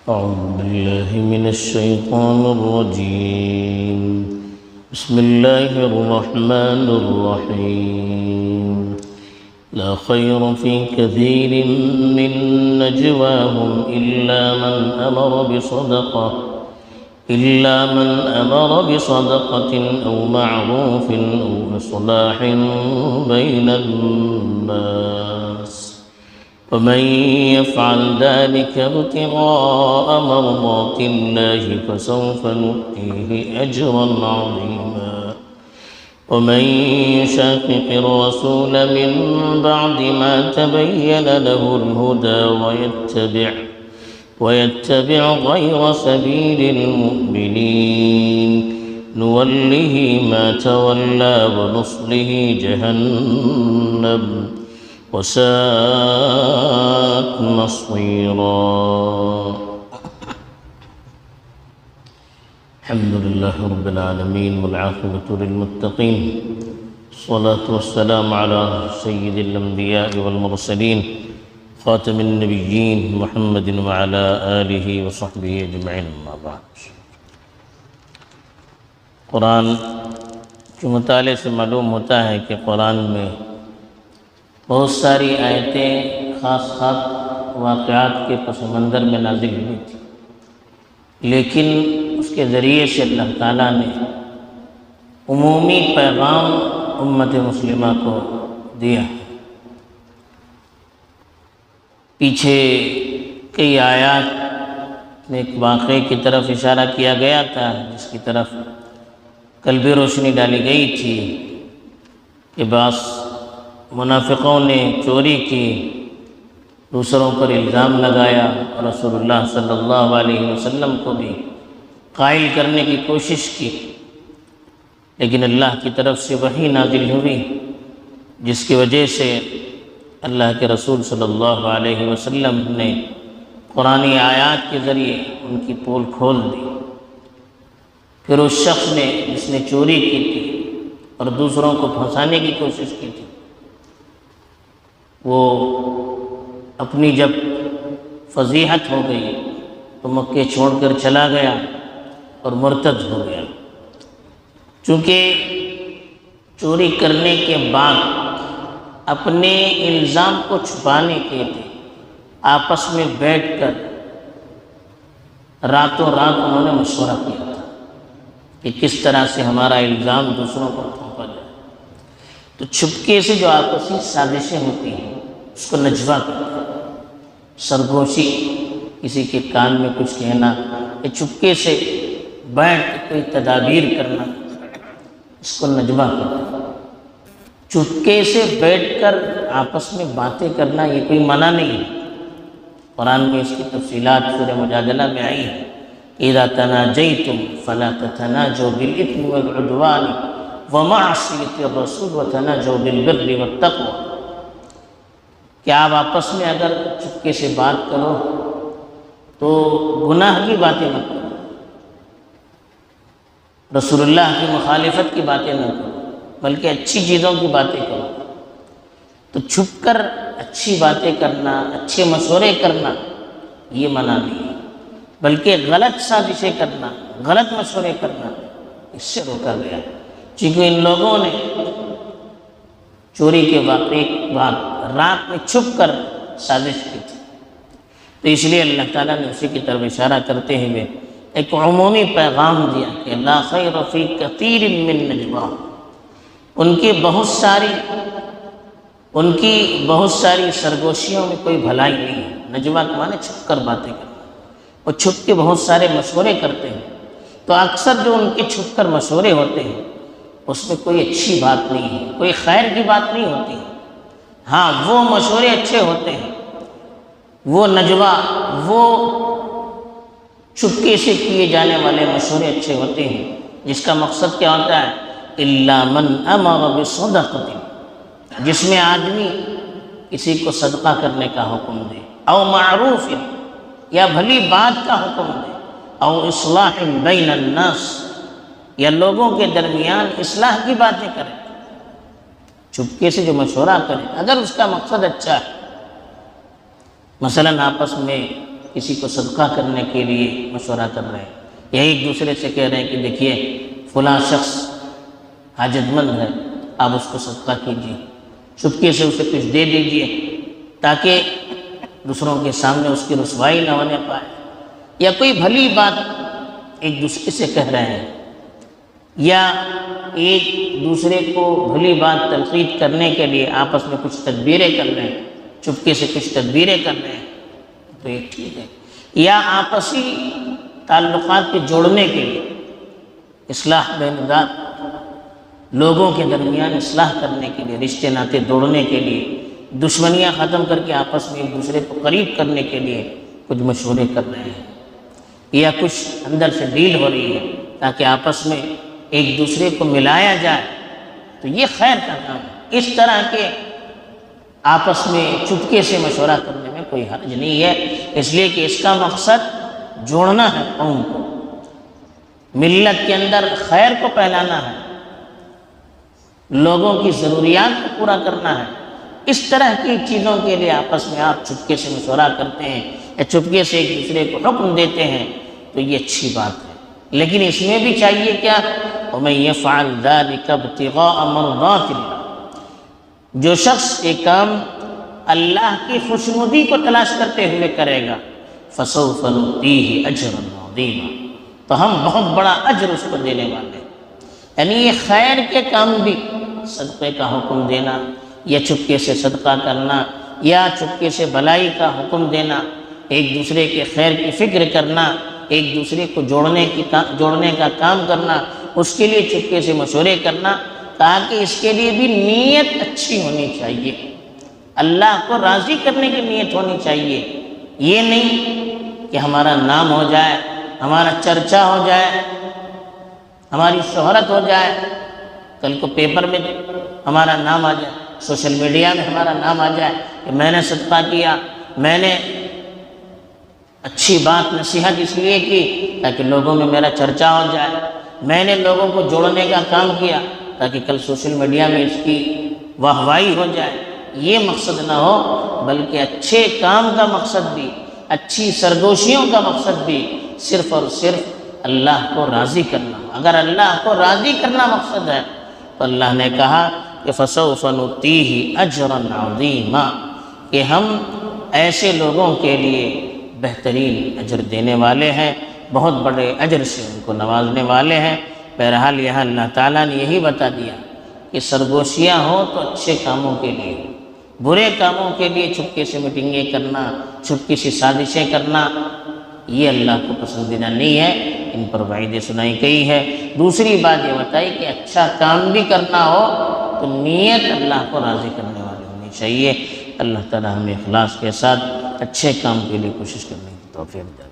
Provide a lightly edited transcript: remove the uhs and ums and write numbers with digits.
أعوذ بالله من الشيطان الرجيم. بسم الله الرحمن الرحيم. لا خير في كثير من نجواهم إلا من أمر بصدقة أو معروف أو إصلاح بين الناس، ومن يفعل ذلك ابتغاء مرضات الله فسوف نؤتيه أجرا عظيما. ومن يشاقق الرسول من بعد ما تبين له الهدى ويتبع غير سبيل المؤمنين نوله ما تولى ونصله جهنم وساءت مصيرا. الحمد لله رب العالمين والعاقبة للمتقين، الصلاة والسلام على سيد الأنبياء والمرسلين خاتم النبيين محمد وعلى آله وصحبه أجمعين. أما بعد، قرآن کے مطالعے سے معلوم ہوتا ہے کہ قرآن میں بہت ساری آیتیں خاص واقعات کے پس منظر میں نازل ہوئی تھی، لیکن اس کے ذریعے سے اللہ تعالیٰ نے عمومی پیغام امت مسلمہ کو دیا. پیچھے کئی آیات میں ایک واقعے کی طرف اشارہ کیا گیا تھا، جس کی طرف قلبی روشنی ڈالی گئی تھی کہ بعض منافقوں نے چوری کی، دوسروں پر الزام لگایا اور رسول اللہ صلی اللہ علیہ وسلم کو بھی قائل کرنے کی کوشش کی، لیکن اللہ کی طرف سے وحی نازل ہوئی، جس کی وجہ سے اللہ کے رسول صلی اللہ علیہ وسلم نے قرآنی آیات کے ذریعے ان کی پول کھول دی. پھر اس شخص نے جس نے چوری کی تھی اور دوسروں کو پھنسانے کی کوشش کی تھی، وہ اپنی جب فضیحت ہو گئی تو مکے چھوڑ کر چلا گیا اور مرتد ہو گیا. چونکہ چوری کرنے کے بعد اپنے الزام کو چھپانے کے لیے آپس میں بیٹھ کر راتوں رات انہوں نے مشورہ کیا تھا کہ کس طرح سے ہمارا الزام دوسروں پر تھوپا جائے. تو چھپکے سے جو آپسی سازشیں ہوتی ہیں اس کو نجوا کرتے ہیں. سرگوشی، کسی کے کان میں کچھ کہنا، یا چھپکے سے بیٹھ کوئی تدابیر کرنا، اس کو نجوا کرتے ہیں. چپکے سے بیٹھ کر آپس میں باتیں کرنا یہ کوئی منع نہیں ہے. قرآن میں اس کی تفصیلات سورہ مجادلہ میں آئی ہے. اذا تناجیتم فلا تتناجوا بالاثم والعدوان ومعصیۃ الرسول وتناجوا بالبر والتقوى. کہ آپ آپس میں اگر چپکے سے بات کرو تو گناہ کی باتیں مت کرو، رسول اللہ کی مخالفت کی باتیں نہ کرو، بلکہ اچھی چیزوں کی باتیں کرو. تو چھپ کر اچھی باتیں کرنا، اچھے مشورے کرنا یہ منع نہیں ہے، بلکہ غلط سازشیں کرنا، غلط مشورے کرنا اس سے روکا گیا. چونکہ ان لوگوں نے چوری کے واقعے کے بعد رات میں چھپ کر سازش کی تھی، تو اس لیے اللہ تعالیٰ نے اسی کی طرف اشارہ کرتے ہوئے ایک عمومی پیغام دیا کہ لا خیر فی کثیر من نجواہم. ان کی بہت ساری سرگوشیوں میں کوئی بھلائی نہیں ہے. نجوا کے معنی چھپ کر باتیں کرنا. وہ چھپ کے بہت سارے مشورے کرتے ہیں، تو اکثر جو ان کے چھپ کر مشورے ہوتے ہیں اس میں کوئی اچھی بات نہیں ہے، کوئی خیر کی بات نہیں ہوتی ہے. ہاں، وہ مشورے اچھے ہوتے ہیں، وہ نجوا، وہ چپکے سے کیے جانے والے مشورے اچھے ہوتے ہیں، جس کا مقصد کیا ہوتا ہے؟ الا من امر بصدقۃ، جس میں آدمی کسی کو صدقہ کرنے کا حکم دے، او معروف، یا بھلی بات کا حکم دے، او اصلاح بین الناس، یا لوگوں کے درمیان اصلاح کی باتیں کرے. چپکے سے جو مشورہ کرے، اگر اس کا مقصد اچھا ہے، مثلا آپس میں کسی کو صدقہ کرنے کے لیے مشورہ کر رہے ہیں، یا ایک دوسرے سے کہہ رہے ہیں کہ دیکھیے فلاں شخص حاجت مند ہے، آپ اس کو صدقہ کیجیے، چپکے سے اسے کچھ دے دیجیے تاکہ دوسروں کے سامنے اس کی رسوائی نہ ہونے پائے، یا کوئی بھلی بات ایک دوسرے سے کہہ رہے ہیں، یا ایک دوسرے کو بھلی بات تلقین کرنے کے لیے آپس میں کچھ تدبیریں کر رہے ہیں، چپکے سے کچھ تدبیریں کر رہے ہیں، تو یہ ٹھیک ہے، یا آپسی تعلقات کے جوڑنے کے لیے اصلاح بین ذات، لوگوں کے درمیان اصلاح کرنے کے لیے، رشتے ناطے دوڑنے کے لیے، دشمنیاں ختم کر کے آپس میں ایک دوسرے کو قریب کرنے کے لیے کچھ مشورے کر رہے ہیں، یا کچھ اندر سے ڈیل ہو رہی ہے تاکہ آپس میں ایک دوسرے کو ملایا جائے، تو یہ خیر کا کام ہے۔ اس طرح کے آپس میں چپکے سے مشورہ کرنے میں کوئی حرج نہیں ہے، اس لیے کہ اس کا مقصد جوڑنا ہے، قوم کو ملت کے اندر خیر کو پھیلانا ہے، لوگوں کی ضروریات کو پورا کرنا ہے۔ اس طرح کی چیزوں کے لیے آپس میں آپ چپکے سے مشورہ کرتے ہیں یا چپکے سے ایک دوسرے کو حکم دیتے ہیں تو یہ اچھی بات ہے، لیکن اس میں بھی چاہیے کیا؟ وَمَن يَفْعَلْ ذَلِكَ ابْتِغَاءَ مَرْضَاتِ اللَّهِ، جو شخص ایک کام اللہ کی خوشنودی کو تلاش کرتے ہوئے کرے گا، فَسَوْفَ نُؤْتِيهِ أَجْرًا عَظِيمًا، تو ہم بہت بڑا اجر اس کو دینے والے ہیں۔ یعنی یہ خیر کے کام بھی، صدقے کا حکم دینا یا چپکے سے صدقہ کرنا یا چپکے سے بھلائی کا حکم دینا، ایک دوسرے کے خیر کی فکر کرنا، ایک دوسرے کو جوڑنے کا کام کرنا، اس کے لیے چپکے سے مشورے کرنا، تاکہ اس کے لیے بھی نیت اچھی ہونی چاہیے، اللہ کو راضی کرنے کی نیت ہونی چاہیے، یہ نہیں کہ ہمارا نام ہو جائے، ہمارا چرچا ہو جائے، ہماری شہرت ہو جائے، کل کو پیپر میں ہمارا نام آ جائے، سوشل میڈیا میں ہمارا نام آ جائے کہ میں نے صدقہ کیا، میں نے اچھی بات نصیحت اس لیے کی تاکہ لوگوں میں میرا چرچا ہو جائے، میں نے لوگوں کو جوڑنے کا کام کیا تاکہ کل سوشل میڈیا میں اس کی واہوائی ہو جائے۔ یہ مقصد نہ ہو، بلکہ اچھے کام کا مقصد بھی، اچھی سرگوشیوں کا مقصد بھی صرف اور صرف اللہ کو راضی کرنا۔ اگر اللہ کو راضی کرنا مقصد ہے تو اللہ نے کہا کہ فَسَوْفَ نُؤْتِيهِ أَجْرًا عَظِيمًا، کہ ہم ایسے لوگوں کے لیے بہترین اجر دینے والے ہیں، بہت بڑے اجر سے ان کو نوازنے والے ہیں۔ بہرحال یہاں اللہ تعالیٰ نے یہی بتا دیا کہ سرگوشیاں ہوں تو اچھے کاموں کے لیے، برے کاموں کے لیے چپکے سے میٹنگیں کرنا، چپکے سے سازشیں کرنا، یہ اللہ کو پسندیدہ نہیں ہے، ان پر وعیدیں سنائی گئی ہے۔ دوسری بات یہ بتائی کہ اچھا کام بھی کرنا ہو تو نیت اللہ کو راضی کرنے والی ہونی چاہیے۔ اللہ تعالی ہمیں اخلاص کے ساتھ اچھے کام کے لیے کوشش کرنے کی توفیق دے۔